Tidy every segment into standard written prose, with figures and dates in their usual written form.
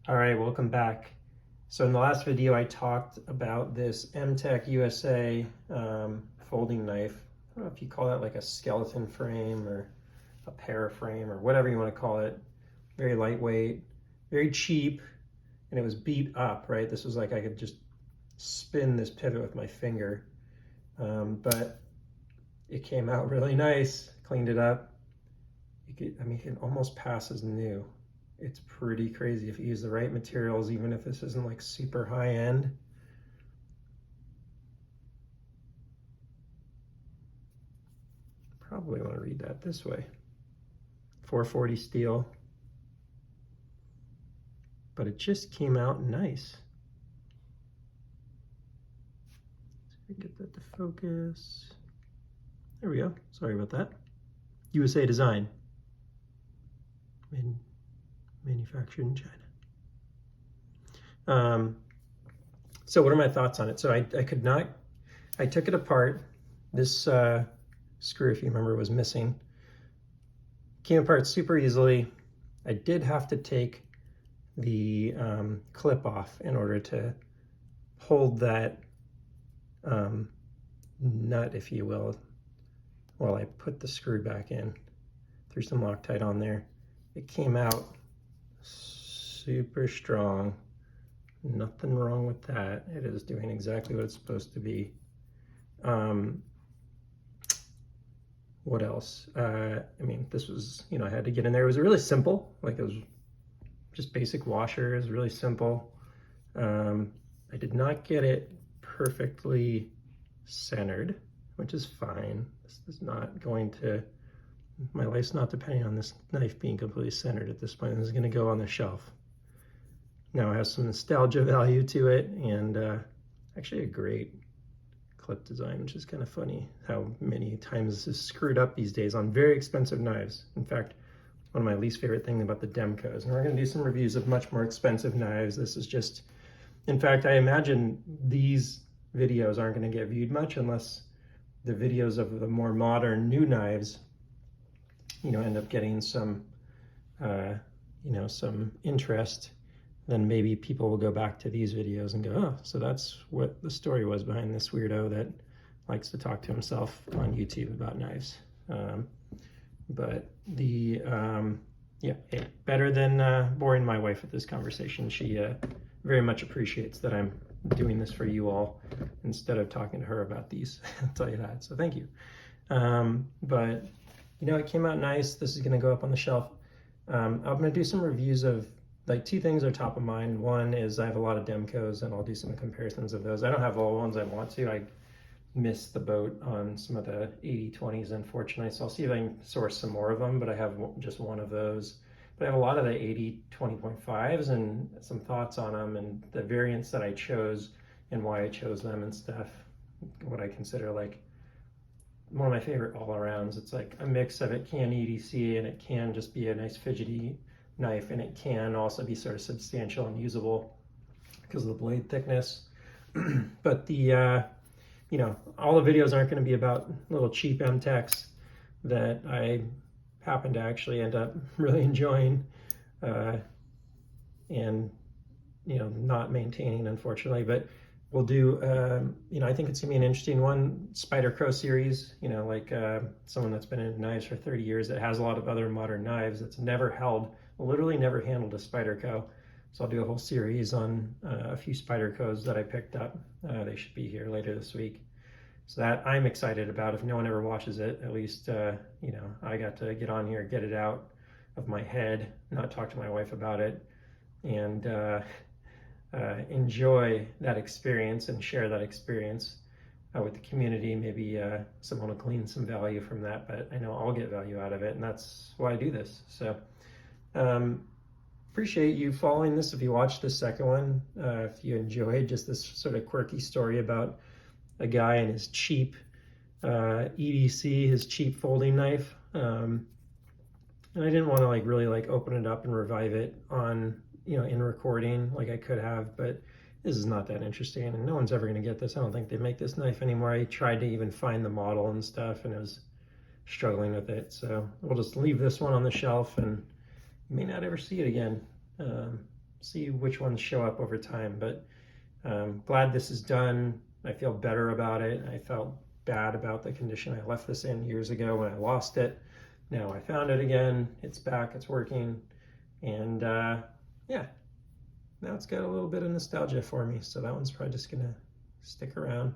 All right, welcome back. So in the last video, I talked about this MTECH USA folding knife. I don't know if you call that like a skeleton frame or a paraframe or whatever you want to call it. Very lightweight, very cheap, and it was beat up, right? This was like I could just spin this pivot with my finger, but it came out really nice. Cleaned it up. You can almost pass as new. It's pretty crazy if you use the right materials, even if this isn't like super high end. Probably want to read that this way. 440 steel. But it just came out nice. So get that to focus. There we go. Sorry about that. USA design. Manufactured in China. So what are my thoughts on it? So I took it apart. This screw, if you remember, was missing. Came apart super easily. I did have to take the clip off in order to hold that nut, if you will, while I put the screw back in. Threw some Loctite on there. It came out super strong. Nothing wrong with that. It is doing exactly what it's supposed to be. What else? I mean, this was, I had to get in there. It was really simple. Like, it was just basic washer. It was really simple. I did not get it perfectly centered, which is fine. This is not going to, my life's not depending on this knife being completely centered at this point. This is going to go on the shelf. Now it has some nostalgia value to it, and actually a great clip design, which is kind of funny how many times this is screwed up these days on very expensive knives. In fact, one of my least favorite things about the Demcos, and we're going to do some reviews of much more expensive knives. This is just, in fact, I imagine these videos aren't going to get viewed much unless the videos of the more modern new knives, end up getting some, some interest. Then maybe people will go back to these videos and go, oh, so that's what the story was behind this weirdo that likes to talk to himself on YouTube about knives. But the, hey, better than boring my wife with this conversation. She very much appreciates that I'm doing this for you all instead of talking to her about these. I'll tell you that, so thank you. But, it came out nice. This is gonna go up on the shelf. I'm gonna do some reviews of, like, two things are top of mind. One is I have a lot of Demcos, and I'll do some comparisons of those. I don't have all the ones I want to. I missed the boat on some of the 80-20s, unfortunately, so I'll see if I can source some more of them, but I have just one of those. But I have a lot of the 80-20.5s and some thoughts on them and the variants that I chose and why I chose them and stuff. What I consider like one of my favorite all-arounds. It's like a mix of, it can EDC and it can just be a nice fidgety knife, and it can also be sort of substantial and usable because of the blade thickness. But the all the videos aren't going to be about little cheap MTECHs that I happen to actually end up really enjoying and not maintaining, unfortunately. But we'll do I think it's gonna be an interesting one. Spyderco series, like someone that's been in knives for 30 years that has a lot of other modern knives that's literally never handled a Spyderco. So I'll do a whole series on a few Spydercos that I picked up. They should be here later this week. So that I'm excited about. If no one ever watches it, at least, I got to get on here, get it out of my head, not talk to my wife about it, and enjoy that experience and share that experience with the community. Maybe someone will glean some value from that, but I know I'll get value out of it, and that's why I do this. So appreciate you following this if you watched the second one. If you enjoyed just this sort of quirky story about a guy and his cheap EDC, his cheap folding knife. And I didn't want to really open it up and revive it on, in recording like I could have, but this is not that interesting and no one's ever going to get this. I don't think they make this knife anymore. I tried to even find the model and stuff and I was struggling with it. So we'll just leave this one on the shelf and you may not ever see it again. see which ones show up over time. But glad this is done. I feel better about it. I felt bad about the condition I left this in years ago when I lost it. Now I found it again. It's back. It's working. And yeah, now it's got a little bit of nostalgia for me. So that one's probably just going to stick around.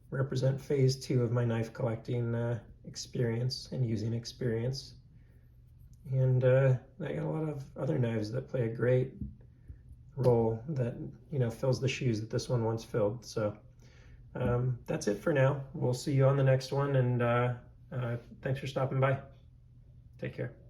Represent phase 2 of my knife collecting experience and using experience. And I got a lot of other knives that play a great role that, you know, fills the shoes that this one once filled. So that's it for now. We'll see you on the next one, and thanks for stopping by. Take care.